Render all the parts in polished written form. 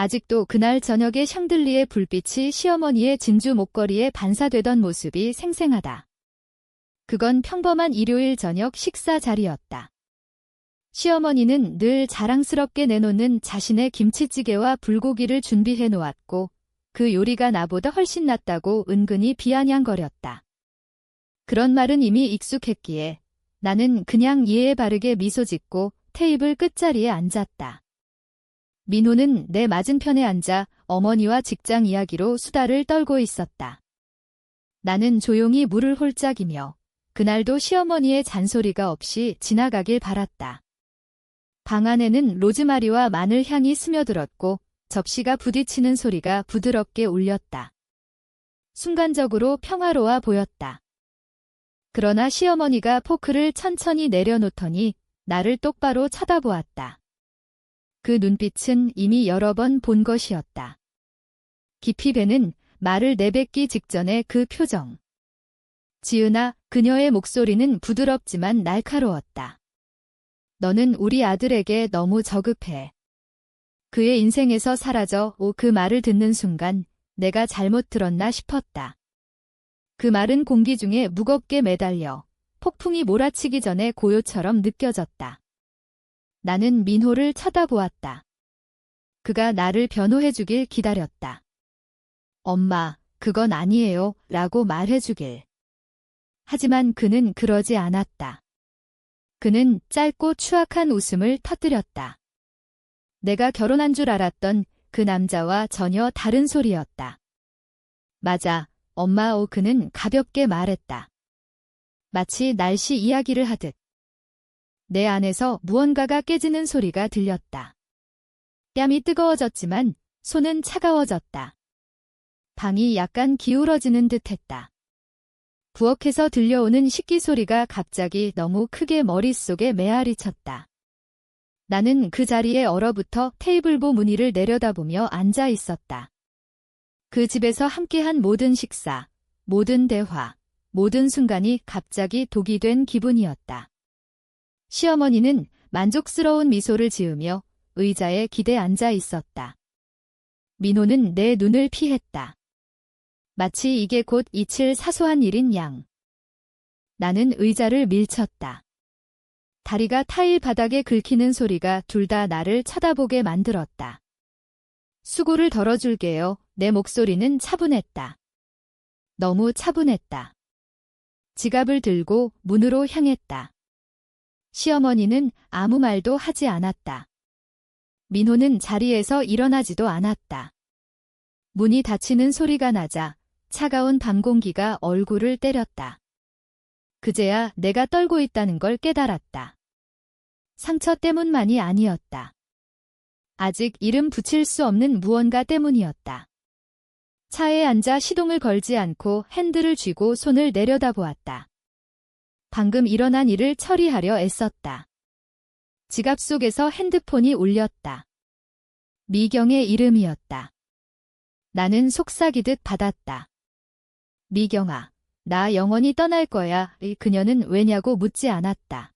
아직도 그날 저녁의 샹들리에 불빛이 시어머니의 진주 목걸이에 반사되던 모습이 생생하다. 그건 평범한 일요일 저녁 식사 자리였다. 시어머니는 늘 자랑스럽게 내놓는 자신의 김치찌개와 불고기를 준비해 놓았고 그 요리가 나보다 훨씬 낫다고 은근히 비아냥거렸다. 그런 말은 이미 익숙했기에 나는 그냥 예의 바르게 미소 짓고 테이블 끝자리에 앉았다. 민호는 내 맞은편에 앉아 어머니와 직장 이야기로 수다를 떨고 있었다. 나는 조용히 물을 홀짝이며 그날도 시어머니의 잔소리가 없이 지나가길 바랐다. 방 안에는 로즈마리와 마늘 향이 스며들었고 접시가 부딪히는 소리가 부드럽게 울렸다. 순간적으로 평화로워 보였다. 그러나 시어머니가 포크를 천천히 내려놓더니 나를 똑바로 쳐다보았다. 그 눈빛은 이미 여러 번 본 것이었다. 깊이 배는 말을 내뱉기 직전의 그 표정. 지은아, 그녀의 목소리는 부드럽지만 날카로웠다. 너는 우리 아들에게 너무 저급해. 그의 인생에서 사라져. 그 말을 듣는 순간 내가 잘못 들었나 싶었다. 그 말은 공기 중에 무겁게 매달려 폭풍이 몰아치기 전에 고요처럼 느껴졌다. 나는 민호를 쳐다보았다. 그가 나를 변호해주길 기다렸다. 엄마, 그건 아니에요 라고 말해주길. 하지만 그는 그러지 않았다. 그는 짧고 추악한 웃음을 터뜨렸다. 내가 결혼한 줄 알았던 그 남자와 전혀 다른 소리였다. 맞아, 엄마. 그는 가볍게 말했다. 마치 날씨 이야기를 하듯. 내 안에서 무언가가 깨지는 소리가 들렸다. 뺨이 뜨거워졌지만 손은 차가워졌다. 방이 약간 기울어지는 듯했다. 부엌에서 들려오는 식기 소리가 갑자기 너무 크게 머릿속에 메아리쳤다. 나는 그 자리에 얼어붙어 테이블보 무늬를 내려다보며 앉아 있었다. 그 집에서 함께한 모든 식사, 모든 대화, 모든 순간이 갑자기 독이 된 기분이었다. 시어머니는 만족스러운 미소를 지으며 의자에 기대 앉아 있었다. 민호는 내 눈을 피했다. 마치 이게 곧 잊힐 사소한 일인 양. 나는 의자를 밀쳤다. 다리가 타일 바닥에 긁히는 소리가 둘 다 나를 쳐다보게 만들었다. 수고를 덜어줄게요. 내 목소리는 차분했다. 너무 차분했다. 지갑을 들고 문으로 향했다. 시어머니는 아무 말도 하지 않았다. 민호는 자리에서 일어나지도 않았다. 문이 닫히는 소리가 나자 차가운 밤 공기가 얼굴을 때렸다. 그제야 내가 떨고 있다는 걸 깨달았다. 상처 때문만이 아니었다. 아직 이름 붙일 수 없는 무언가 때문이었다. 차에 앉아 시동을 걸지 않고 핸들을 쥐고 손을 내려다보았다. 방금 일어난 일을 처리하려 애썼다. 지갑 속에서 핸드폰이 울렸다. 미경의 이름이었다. 나는 속삭이듯 받았다. 미경아, 나 영원히 떠날 거야. 그녀는 왜냐고 묻지 않았다.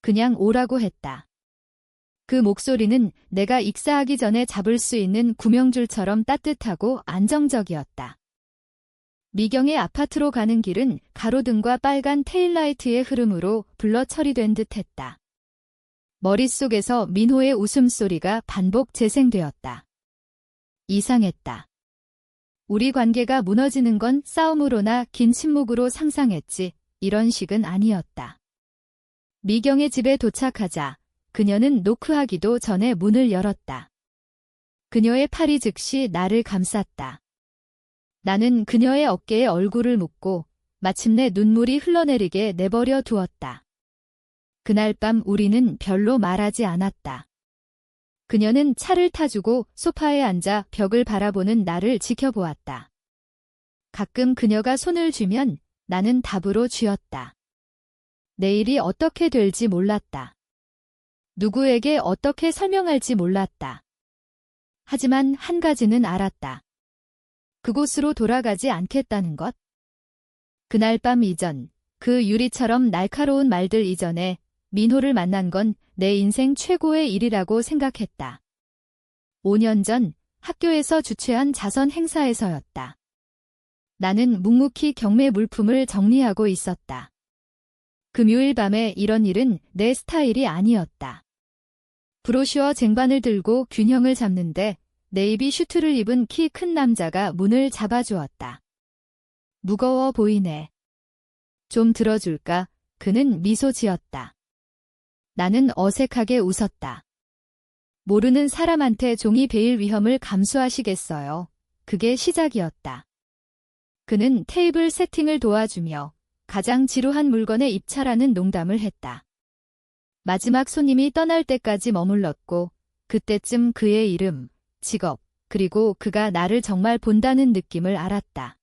그냥 오라고 했다. 그 목소리는 내가 익사하기 전에 잡을 수 있는 구명줄처럼 따뜻하고 안정적이었다. 미경의 아파트로 가는 길은 가로등과 빨간 테일라이트의 흐름으로 블러 처리된 듯했다. 머릿속에서 민호의 웃음소리가 반복 재생되었다. 이상했다. 우리 관계가 무너지는 건 싸움으로나 긴 침묵으로 상상했지 이런 식은 아니었다. 미경의 집에 도착하자 그녀는 노크하기도 전에 문을 열었다. 그녀의 팔이 즉시 나를 감쌌다. 나는 그녀의 어깨에 얼굴을 묻고 마침내 눈물이 흘러내리게 내버려 두었다. 그날 밤 우리는 별로 말하지 않았다. 그녀는 차를 타주고 소파에 앉아 벽을 바라보는 나를 지켜보았다. 가끔 그녀가 손을 쥐면 나는 답으로 쥐었다. 내일이 어떻게 될지 몰랐다. 누구에게 어떻게 설명할지 몰랐다. 하지만 한 가지는 알았다. 그곳으로 돌아가지 않겠다는 것. 그날 밤 이전, 그 유리처럼 날카로운 말들 이전에 민호를 만난 건 내 인생 최고의 일이라고 생각했다. 5년 전 학교에서 주최한 자선 행사에서였다. 나는 묵묵히 경매 물품을 정리하고 있었다. 금요일 밤에 이런 일은 내 스타일이 아니었다. 브로슈어 쟁반을 들고 균형을 잡는데 네이비 슈트를 입은 키 큰 남자가 문을 잡아주었다. 무거워 보이네. 좀 들어줄까? 그는 미소 지었다. 나는 어색하게 웃었다. 모르는 사람한테 종이 베일 위험을 감수하시겠어요? 그게 시작이었다. 그는 테이블 세팅을 도와주며 가장 지루한 물건에 입찰하는 농담을 했다. 마지막 손님이 떠날 때까지 머물렀고 그때쯤 그의 이름, 직업, 그리고 그가 나를 정말 본다는 느낌을 알았다.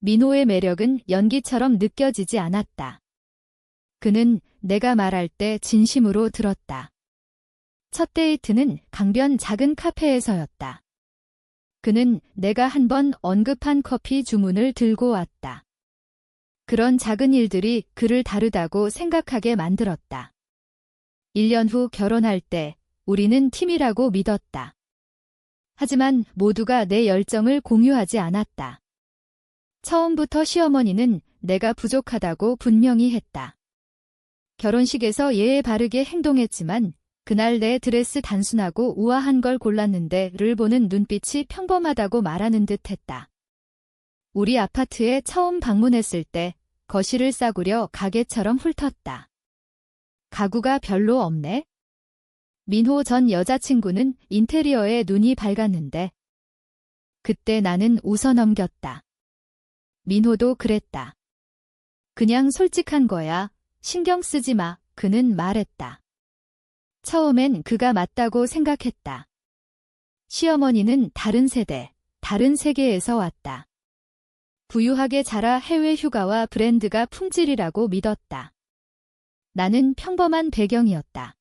민호의 매력은 연기처럼 느껴지지 않았다. 그는 내가 말할 때 진심으로 들었다. 첫 데이트는 강변 작은 카페에서였다. 그는 내가 한 번 언급한 커피 주문을 들고 왔다. 그런 작은 일들이 그를 다르다고 생각하게 만들었다. 1년 후 결혼할 때 우리는 팀이라고 믿었다. 하지만 모두가 내 열정을 공유하지 않았다. 처음부터 시어머니는 내가 부족하다고 분명히 했다. 결혼식에서 예에 바르게 행동했지만 그날 내 드레스 단순하고 우아한 걸 골랐는데를 보는 눈빛이 평범하다고 말하는 듯 했다. 우리 아파트에 처음 방문했을 때 거실을 싸구려 가게처럼 훑었다. 가구가 별로 없네? 민호 전 여자친구는 인테리어에 눈이 밝았는데 그때 나는 웃어 넘겼다. 민호도 그랬다. 그냥 솔직한 거야. 신경 쓰지 마. 그는 말했다. 처음엔 그가 맞다고 생각했다. 시어머니는 다른 세대, 다른 세계에서 왔다. 부유하게 자라 해외 휴가와 브랜드가 품질이라고 믿었다. 나는 평범한 배경이었다.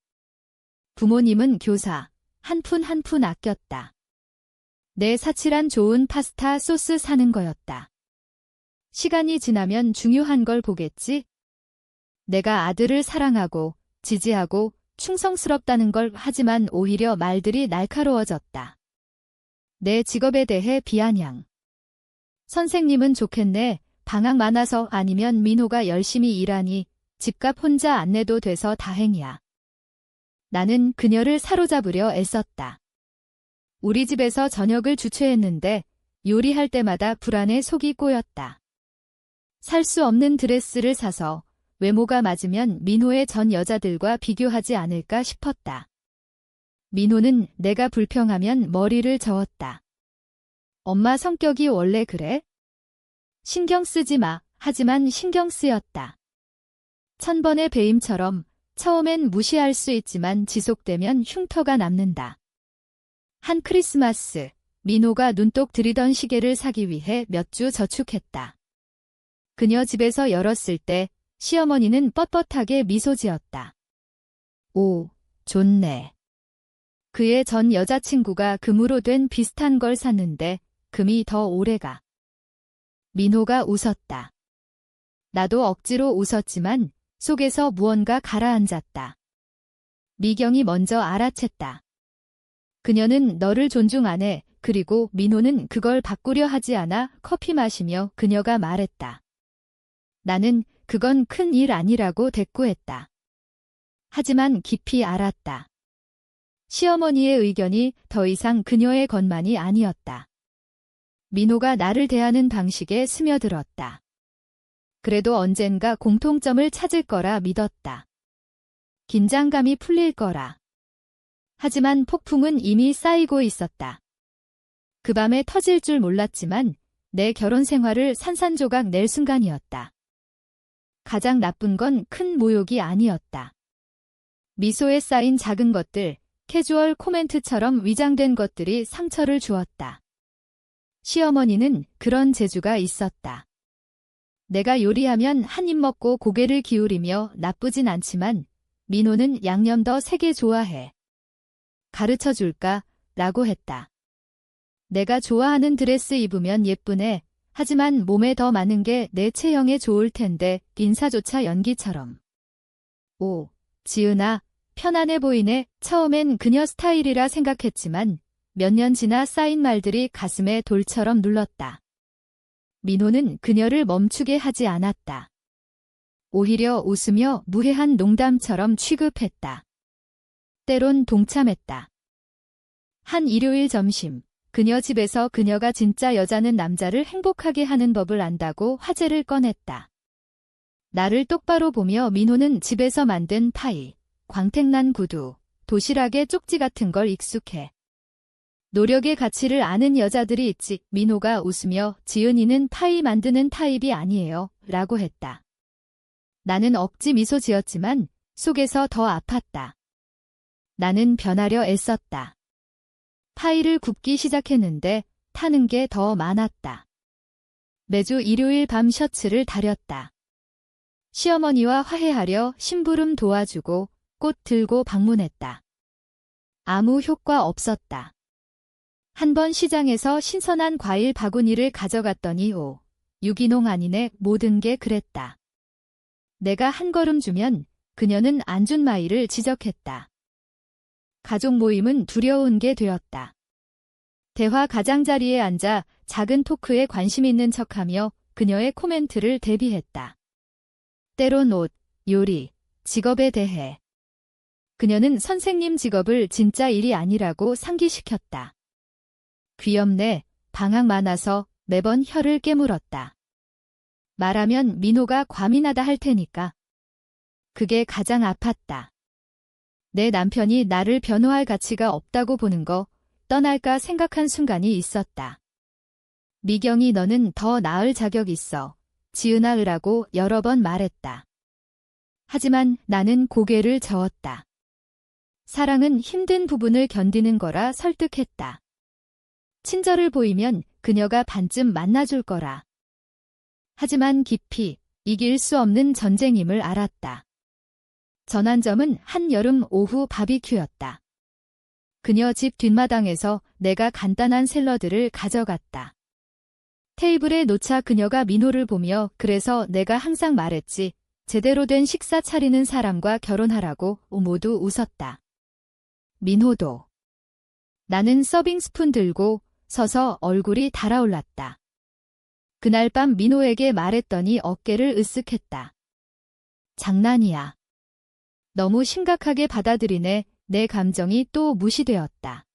부모님은 교사, 한 푼 한 푼 아꼈다. 내 사치란 좋은 파스타 소스 사는 거였다. 시간이 지나면 중요한 걸 보겠지? 내가 아들을 사랑하고 지지하고 충성스럽다는 걸 하지만 오히려 말들이 날카로워졌다. 내 직업에 대해 비아냥. 선생님은 좋겠네. 방학 많아서 아니면 민호가 열심히 일하니 집값 혼자 안 내도 돼서 다행이야. 나는 그녀를 사로잡으려 애썼다. 우리 집에서 저녁을 주최했는데 요리할 때마다 불안에 속이 꼬였다. 살 수 없는 드레스를 사서 외모가 맞으면 민호의 전 여자들과 비교하지 않을까 싶었다. 민호는 내가 불평하면 머리를 저었다. 엄마 성격이 원래 그래? 신경 쓰지 마. 하지만 신경 쓰였다. 1000번의 배임처럼 처음엔 무시할 수 있지만 지속되면 흉터가 남는다. 한 크리스마스, 민호가 눈독 들이던 시계를 사기 위해 몇 주 저축했다. 그녀 집에서 열었을 때 시어머니는 뻣뻣하게 미소 지었다. 오, 좋네. 그의 전 여자친구가 금으로 된 비슷한 걸 샀는데 금이 더 오래가. 민호가 웃었다. 나도 억지로 웃었지만 속에서 무언가 가라앉았다. 미경이 먼저 알아챘다. 그녀는 너를 존중 안 해. 그리고 민호는 그걸 바꾸려 하지 않아. 커피 마시며 그녀가 말했다. 나는 그건 큰 일 아니라고 대꾸했다. 하지만 깊이 알았다. 시어머니의 의견이 더 이상 그녀의 것만이 아니었다. 민호가 나를 대하는 방식에 스며들었다. 그래도 언젠가 공통점을 찾을 거라 믿었다. 긴장감이 풀릴 거라. 하지만 폭풍은 이미 쌓이고 있었다. 그 밤에 터질 줄 몰랐지만 내 결혼 생활을 산산조각 낼 순간이었다. 가장 나쁜 건 큰 모욕이 아니었다. 미소에 쌓인 작은 것들, 캐주얼 코멘트처럼 위장된 것들이 상처를 주었다. 시어머니는 그런 재주가 있었다. 내가 요리하면 한 입 먹고 고개를 기울이며 나쁘진 않지만 민호는 양념 더 세게 좋아해. 가르쳐 줄까? 라고 했다. 내가 좋아하는 드레스 입으면 예쁘네. 하지만 몸에 더 많은 게 내 체형에 좋을 텐데 인사조차 연기처럼. 오, 지은아, 편안해 보이네. 처음엔 그녀 스타일이라 생각했지만 몇 년 지나 쌓인 말들이 가슴에 돌처럼 눌렀다. 민호는 그녀를 멈추게 하지 않았다. 오히려 웃으며 무해한 농담처럼 취급했다. 때론 동참했다. 한 일요일 점심, 그녀 집에서 그녀가 진짜 여자는 남자를 행복하게 하는 법을 안다고 화제를 꺼냈다. 나를 똑바로 보며 민호는 집에서 만든 파이, 광택난 구두, 도시락에 쪽지 같은 걸 익숙해. 노력의 가치를 아는 여자들이 있지. 민호가 웃으며 지은이는 파이 만드는 타입이 아니에요. 라고 했다. 나는 억지 미소 지었지만 속에서 더 아팠다. 나는 변하려 애썼다. 파이를 굽기 시작했는데 타는 게 더 많았다. 매주 일요일 밤 셔츠를 다렸다. 시어머니와 화해하려 심부름 도와주고 꽃 들고 방문했다. 아무 효과 없었다. 한 번 시장에서 신선한 과일 바구니를 가져갔더니 유기농 아니네. 모든 게 그랬다. 내가 한 걸음 주면 그녀는 안 준 마이를 지적했다. 가족 모임은 두려운 게 되었다. 대화 가장자리에 앉아 작은 토크에 관심 있는 척하며 그녀의 코멘트를 대비했다. 때론 옷, 요리, 직업에 대해. 그녀는 선생님 직업을 진짜 일이 아니라고 상기시켰다. 귀엽네. 방학 많아서 매번 혀를 깨물었다. 말하면 민호가 과민하다 할 테니까. 그게 가장 아팠다. 내 남편이 나를 변호할 가치가 없다고 보는 거 떠날까 생각한 순간이 있었다. 미경이 너는 더 나을 자격 있어. 지은아 으라고 여러 번 말했다. 하지만 나는 고개를 저었다. 사랑은 힘든 부분을 견디는 거라 설득했다. 친절을 보이면 그녀가 반쯤 만나줄 거라. 하지만 깊이 이길 수 없는 전쟁임을 알았다. 전환점은 한여름 오후 바비큐였다. 그녀 집 뒷마당에서 내가 간단한 샐러드를 가져갔다. 테이블에 놓자 그녀가 민호를 보며 그래서 내가 항상 말했지. 제대로 된 식사 차리는 사람과 결혼하라고. 모두 웃었다. 민호도. 나는 서빙 스푼 들고 서서 얼굴이 달아올랐다. 그날 밤 민호에게 말했더니 어깨를 으쓱했다. 장난이야. 너무 심각하게 받아들이네. 내 감정이 또 무시되었다.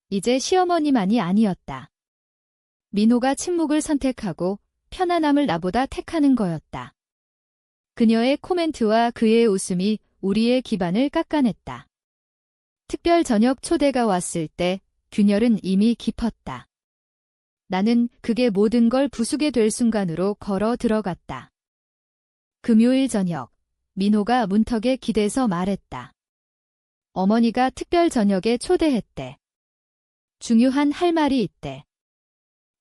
이제 시어머니만이 아니었다. 민호가 침묵을 선택하고 편안함을 나보다 택하는 거였다. 그녀의 코멘트와 그의 웃음이 우리의 기반을 깎아냈다. 특별 저녁 초대가 왔을 때 균열은 이미 깊었다. 나는 그게 모든 걸 부수게 될 순간으로 걸어 들어갔다. 금요일 저녁, 민호가 문턱에 기대서 말했다. 어머니가 특별 저녁에 초대했대. 중요한 할 말이 있대.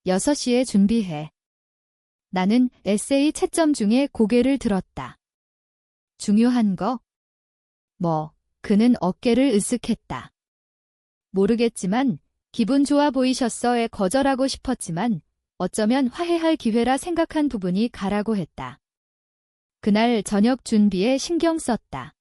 6시에 준비해. 나는 에세이 채점 중에 고개를 들었다. 중요한 거? 그는 어깨를 으쓱했다. 모르겠지만 기분 좋아 보이셨어에 거절하고 싶었지만 어쩌면 화해할 기회라 생각한 부분이 가라고 했다. 그날 저녁 준비에 신경 썼다.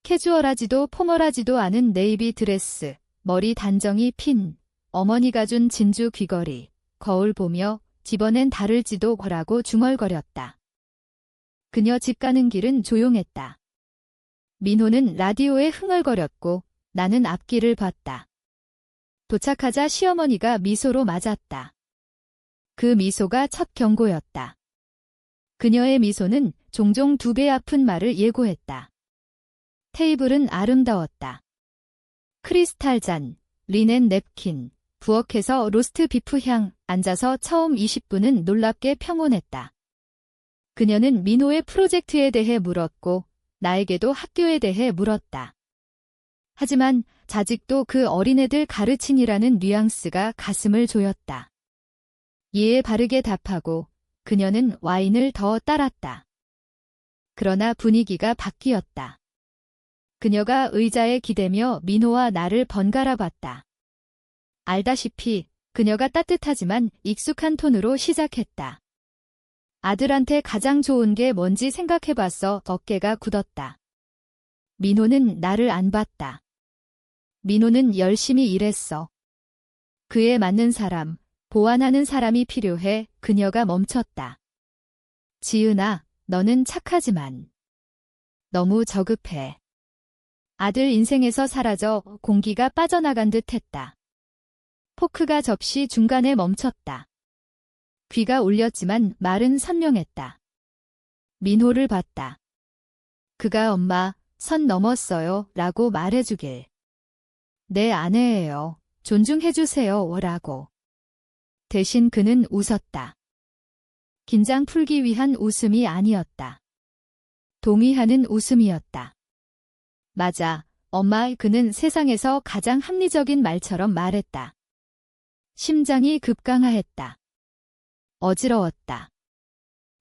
캐주얼하지도 포멀하지도 않은 네이비 드레스, 머리 단정히 핀, 어머니가 준 진주 귀걸이, 거울 보며 집어낸 다를지도 거라고 중얼거렸다. 그녀 집 가는 길은 조용했다. 민호는 라디오에 흥얼거렸고 나는 앞길을 봤다. 도착하자 시어머니가 미소로 맞았다. 그 미소가 첫 경고였다. 그녀의 미소는 종종 2배 아픈 말을 예고했다. 테이블은 아름다웠다. 크리스탈 잔, 리넨 냅킨, 부엌에서 로스트 비프 향, 앉아서 처음 20분은 놀랍게 평온했다. 그녀는 민호의 프로젝트에 대해 물었고 나에게도 학교에 대해 물었다. 하지만 자직도 그 어린애들 가르친이라는 뉘앙스가 가슴을 조였다. 이에 바르게 답하고 그녀는 와인을 더 따랐다. 그러나 분위기가 바뀌었다. 그녀가 의자에 기대며 민호와 나를 번갈아 봤다. 알다시피 그녀가 따뜻하지만 익숙한 톤으로 시작했다. 아들한테 가장 좋은 게 뭔지 생각해봤어. 어깨가 굳었다. 민호는 나를 안 봤다. 민호는 열심히 일했어. 그에 맞는 사람, 보완하는 사람이 필요해 그녀가 멈췄다. 지은아, 너는 착하지만 너무 저급해. 아들 인생에서 사라져 공기가 빠져나간 듯 했다. 포크가 접시 중간에 멈췄다. 귀가 울렸지만 말은 선명했다. 민호를 봤다. 그가 엄마, 선 넘었어요 라고 말해주길. 내 아내예요. 존중해주세요 라고. 대신 그는 웃었다. 긴장 풀기 위한 웃음이 아니었다. 동의하는 웃음이었다. 맞아, 엄마. 그는 세상에서 가장 합리적인 말처럼 말했다. 심장이 급강하했다. 어지러웠다.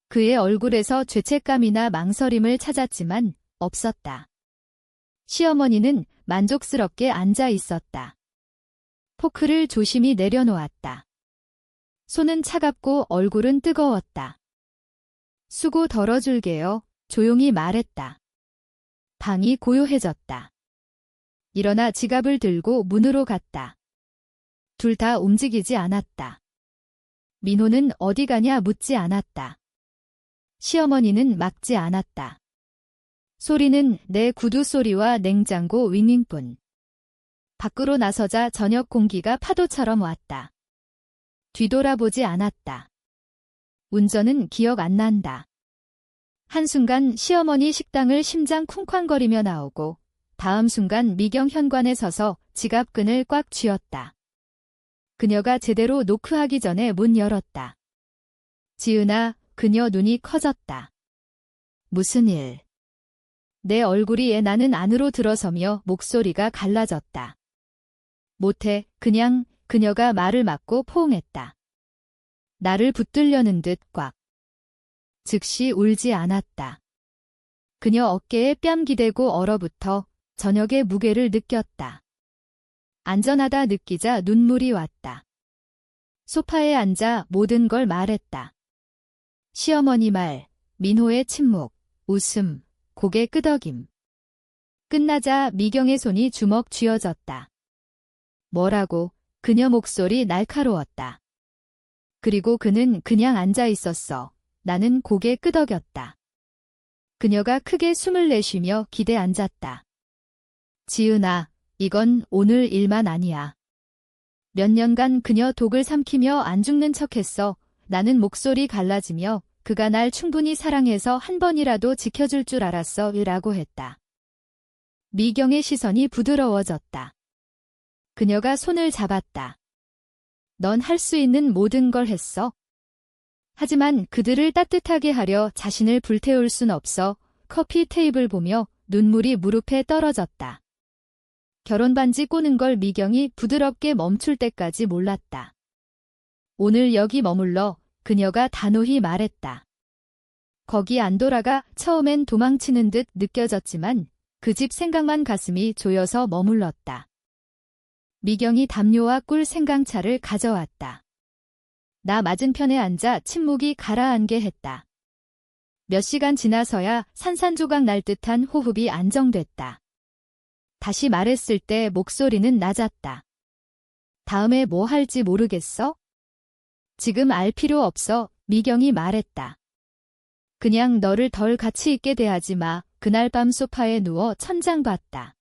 그의 얼굴에서 죄책감이나 망설임을 찾았지만 없었다. 시어머니는 만족스럽게 앉아 있었다. 포크를 조심히 내려놓았다. 손은 차갑고 얼굴은 뜨거웠다. 수고 덜어줄게요. 조용히 말했다. 방이 고요해졌다. 일어나 지갑을 들고 문으로 갔다. 둘 다 움직이지 않았다. 민호는 어디 가냐 묻지 않았다. 시어머니는 막지 않았다. 소리는 내 구두 소리와 냉장고 윙윙뿐. 밖으로 나서자 저녁 공기가 파도처럼 왔다. 뒤돌아보지 않았다. 운전은 기억 안 난다. 한순간 시어머니 식당을 심장 쿵쾅거리며 나오고 다음 순간 미경 현관에 서서 지갑끈을 꽉 쥐었다. 그녀가 제대로 노크하기 전에 문 열었다. 지은아, 그녀 눈이 커졌다. 무슨 일? 내 얼굴이 나는 안으로 들어서며 목소리가 갈라졌다. 못해, 그냥. 그녀가 말을 막고 포옹했다. 나를 붙들려는 듯 꽉. 즉시 울지 않았다. 그녀 어깨에 뺨 기대고 얼어붙어 저녁의 무게를 느꼈다. 안전하다 느끼자 눈물이 왔다. 소파에 앉아 모든 걸 말했다. 시어머니 말, 민호의 침묵, 웃음, 고개 끄덕임. 끝나자 미경의 손이 주먹 쥐어졌다. 뭐라고? 그녀 목소리 날카로웠다. 그리고 그는 그냥 앉아 있었어. 나는 고개 끄덕였다. 그녀가 크게 숨을 내쉬며 기대 앉았다. 지은아, 이건 오늘 일만 아니야. 몇 년간 그녀 독을 삼키며 안 죽는 척했어. 나는 목소리 갈라지며 그가 날 충분히 사랑해서 한 번이라도 지켜줄 줄 알았어. 라고 했다. 미경의 시선이 부드러워졌다. 그녀가 손을 잡았다. 넌 할 수 있는 모든 걸 했어. 하지만 그들을 따뜻하게 하려 자신을 불태울 순 없어. 커피 테이블 보며 눈물이 무릎에 떨어졌다. 결혼 반지 꼬는 걸 미경이 부드럽게 멈출 때까지 몰랐다. 오늘 여기 머물러. 그녀가 단호히 말했다. 거기 안 돌아가. 처음엔 도망치는 듯 느껴졌지만 그 집 생각만 가슴이 조여서 머물렀다. 미경이 담요와 꿀 생강차를 가져왔다. 나 맞은편에 앉아 침묵이 가라앉게 했다. 몇 시간 지나서야 산산조각 날 듯한 호흡이 안정됐다. 다시 말했을 때 목소리는 낮았다. 다음에 뭐 할지 모르겠어? 지금 알 필요 없어. 미경이 말했다. 그냥 너를 덜 가치 있게 대하지 마. 그날 밤 소파에 누워 천장 봤다.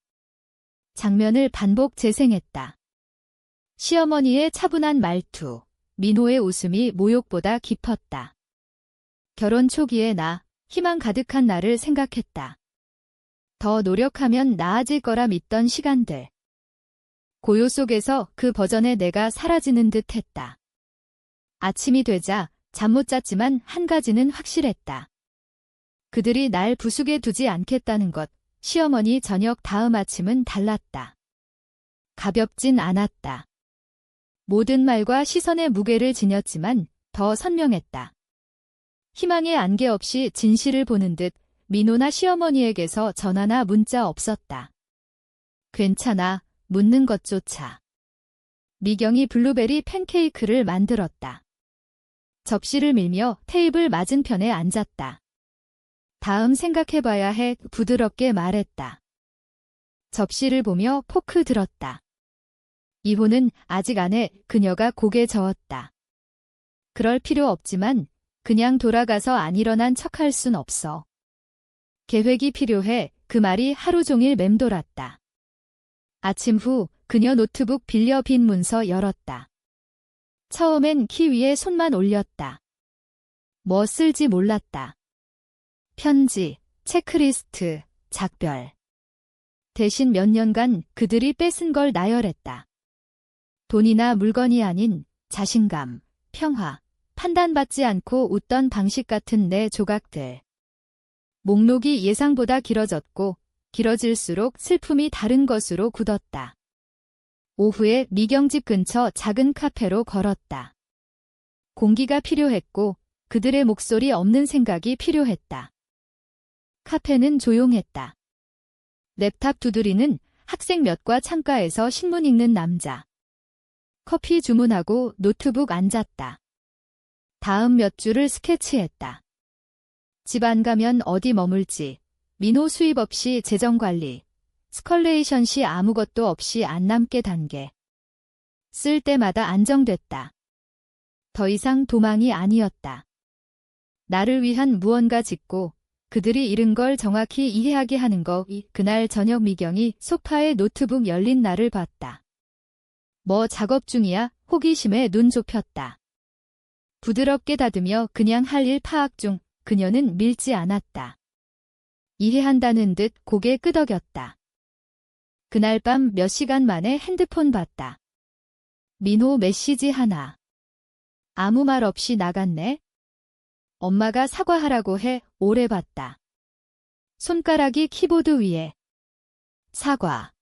장면을 반복 재생했다. 시어머니의 차분한 말투, 민호의 웃음이 모욕보다 깊었다. 결혼 초기에 나, 희망 가득한 나를 생각했다. 더 노력하면 나아질 거라 믿던 시간들. 고요 속에서 그 버전의 내가 사라지는 듯 했다. 아침이 되자 잠 못 잤지만 한 가지는 확실했다. 그들이 날 부수게 두지 않겠다는 것. 시어머니 저녁 다음 아침은 달랐다. 가볍진 않았다. 모든 말과 시선의 무게를 지녔지만 더 선명했다. 희망의 안개 없이 진실을 보는 듯. 민호나 시어머니에게서 전화나 문자 없었다. 괜찮아, 묻는 것조차. 미경이 블루베리 팬케이크를 만들었다. 접시를 밀며 테이블 맞은편에 앉았다. 다음 생각해봐야 해. 부드럽게 말했다. 접시를 보며 포크 들었다. 이혼은 아직 안 해. 그녀가 고개 저었다. 그럴 필요 없지만 그냥 돌아가서 안 일어난 척할 순 없어. 계획이 필요해. 그 말이 하루 종일 맴돌았다. 아침 후 그녀 노트북 빌려 빈 문서 열었다. 처음엔 키 위에 손만 올렸다. 뭐 쓸지 몰랐다. 편지, 체크리스트, 작별. 대신 몇 년간 그들이 뺏은 걸 나열했다. 돈이나 물건이 아닌 자신감, 평화, 판단받지 않고 웃던 방식 같은 내 조각들. 목록이 예상보다 길어졌고 길어질수록 슬픔이 다른 것으로 굳었다. 오후에 미경집 근처 작은 카페로 걸었다. 공기가 필요했고 그들의 목소리 없는 생각이 필요했다. 카페는 조용했다. 랩탑 두드리는 학생 몇과 창가에서 신문 읽는 남자. 커피 주문하고 노트북 앉았다. 다음 몇 줄을 스케치했다. 집 안 가면 어디 머물지, 민호 수입 없이 재정관리, 스컬레이션 시 아무것도 없이 안 남게 단계. 쓸 때마다 안정됐다. 더 이상 도망이 아니었다. 나를 위한 무언가 짓고 그들이 잃은 걸 정확히 이해하게 하는 거. 그날 저녁 미경이 소파에 노트북 열린 나를 봤다. 뭐 작업 중이야? 호기심에 눈 좁혔다. 부드럽게 다듬며 그냥 할 일 파악 중. 그녀는 밀지 않았다. 이해한다는 듯 고개 끄덕였다. 그날 밤 몇 시간 만에 핸드폰 봤다. 민호 메시지 하나. 아무 말 없이 나갔네. 엄마가 사과하라고 해. 오래 봤다. 손가락이 키보드 위에. 사과.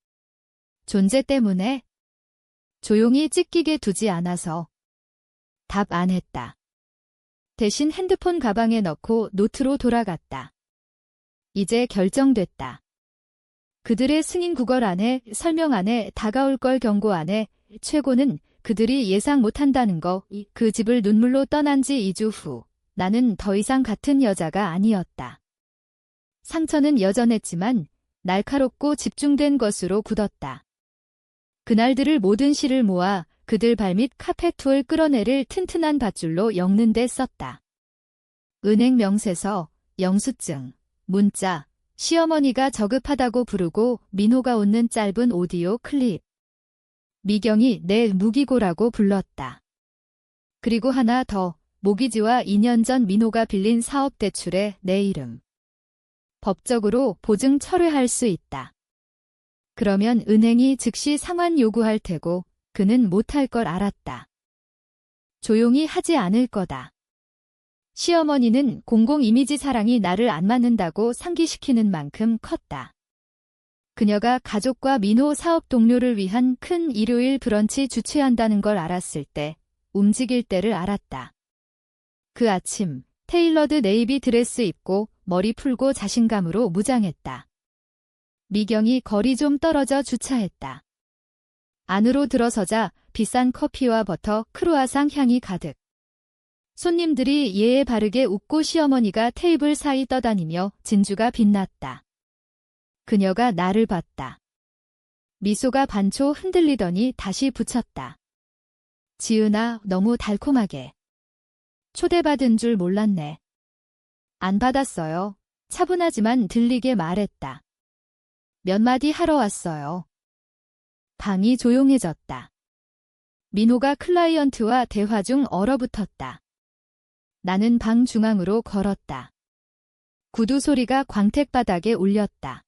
존재 때문에? 조용히 찢기게 두지 않아서. 답 안 했다. 대신 핸드폰 가방에 넣고 노트로 돌아갔다. 이제 결정됐다. 그들의 승인 구걸 안에, 설명 안에, 다가올 걸 경고 안에, 최고는 그들이 예상 못한다는 거. 그 집을 눈물로 떠난 지 2주 후 나는 더 이상 같은 여자가 아니었다. 상처는 여전했지만 날카롭고 집중된 것으로 굳었다. 그날들을 모든 시를 모아 그들 발밑 카페트를 끌어내릴 튼튼한 밧줄로 엮는 데 썼다. 은행 명세서, 영수증, 문자, 시어머니가 저급하다고 부르고 민호가 웃는 짧은 오디오 클립. 미경이 내 무기고라고 불렀다. 그리고 하나 더, 모기지와 2년 전 민호가 빌린 사업 대출에 내 이름. 법적으로 보증 철회할 수 있다. 그러면 은행이 즉시 상환 요구할 테고 그는 못할 걸 알았다. 조용히 하지 않을 거다. 시어머니는 공공 이미지 사랑이 나를 안 맞는다고 상기시키는 만큼 컸다. 그녀가 가족과 민호 사업 동료를 위한 큰 일요일 브런치 주최한다는 걸 알았을 때 움직일 때를 알았다. 그 아침 테일러드 네이비 드레스 입고 머리 풀고 자신감으로 무장했다. 미경이 거리 좀 떨어져 주차했다. 안으로 들어서자 비싼 커피와 버터, 크루아상 향이 가득. 손님들이 예에 바르게 웃고 시어머니가 테이블 사이 떠다니며 진주가 빛났다. 그녀가 나를 봤다. 미소가 반초 흔들리더니 다시 붙였다. 지은아, 너무 달콤하게. 초대받은 줄 몰랐네. 안 받았어요. 차분하지만 들리게 말했다. 몇 마디 하러 왔어요. 방이 조용해졌다. 민호가 클라이언트와 대화 중 얼어붙었다. 나는 방 중앙으로 걸었다. 구두 소리가 광택바닥에 울렸다.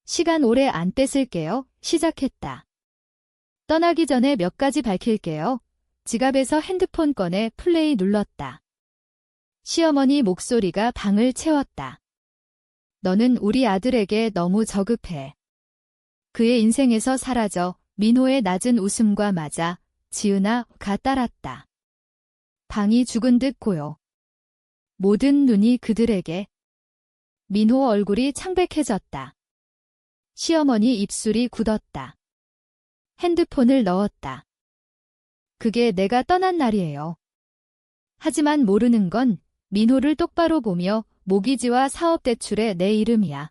시간 오래 안 뺏을게요. 시작했다. 떠나기 전에 몇 가지 밝힐게요. 지갑에서 핸드폰 꺼내 플레이 눌렀다. 시어머니 목소리가 방을 채웠다. 너는 우리 아들에게 너무 저급해. 그의 인생에서 사라져. 민호의 낮은 웃음과 맞아 지은아가 따랐다. 방이 죽은 듯 고요. 모든 눈이 그들에게. 민호 얼굴이 창백해졌다. 시어머니 입술이 굳었다. 핸드폰을 넣었다. 그게 내가 떠난 날이에요. 하지만 모르는 건 민호를 똑바로 보며 모기지와 사업 대출에 내 이름이야.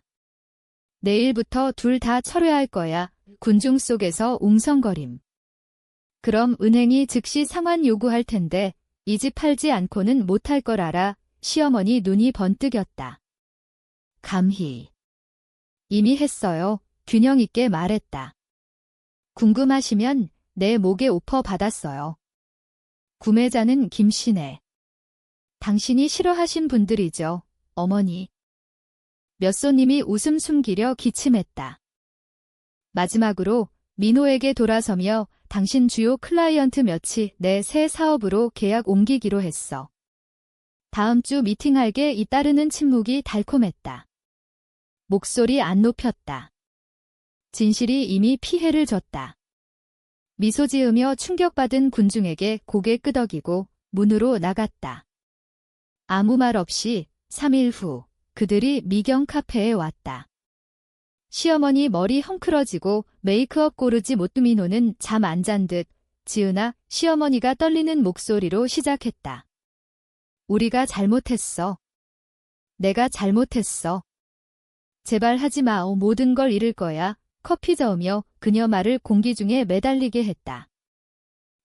내일부터 둘 다 철회할 거야. 군중 속에서 웅성거림. 그럼 은행이 즉시 상환 요구할 텐데 이 집 팔지 않고는 못할 걸 알아. 시어머니 눈이 번뜩였다. 감히. 이미 했어요. 균형 있게 말했다. 궁금하시면 내 목에 오퍼 받았어요. 구매자는 김씨네. 당신이 싫어하신 분들이죠, 어머니. 몇 손님이 웃음 숨기려 기침했다. 마지막으로 민호에게 돌아서며 당신 주요 클라이언트 몇이 내 새 사업으로 계약 옮기기로 했어. 다음 주 미팅할게. 잇따르는 침묵이 달콤했다. 목소리 안 높였다. 진실이 이미 피해를 줬다. 미소 지으며 충격받은 군중에게 고개 끄덕이고 문으로 나갔다. 아무 말 없이 3일 후 그들이 미경 카페에 왔다. 시어머니 머리 헝클어지고 메이크업 고르지 못. 민호는 잠 안 잔 듯 지은아, 시어머니가 떨리는 목소리로 시작했다. 우리가 잘못했어. 내가 잘못했어. 제발 하지 마. 모든 걸 잃을 거야. 커피 저으며 그녀 말을 공기 중에 매달리게 했다.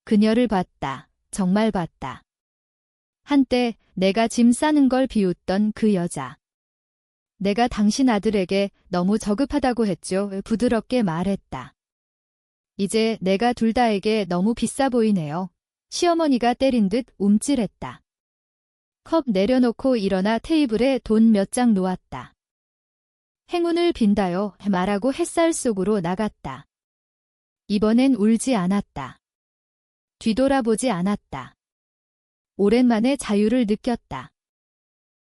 그녀를 봤다. 정말 봤다. 한때 내가 짐 싸는 걸 비웃던 그 여자. 내가 당신 아들에게 너무 저급하다고 했죠. 부드럽게 말했다. 이제 내가 둘 다에게 너무 비싸 보이네요. 시어머니가 때린 듯 움찔했다. 컵 내려놓고 일어나 테이블에 돈 몇 장 놓았다. 행운을 빈다요. 말하고 햇살 속으로 나갔다. 이번엔 울지 않았다. 뒤돌아보지 않았다. 오랜만에 자유를 느꼈다.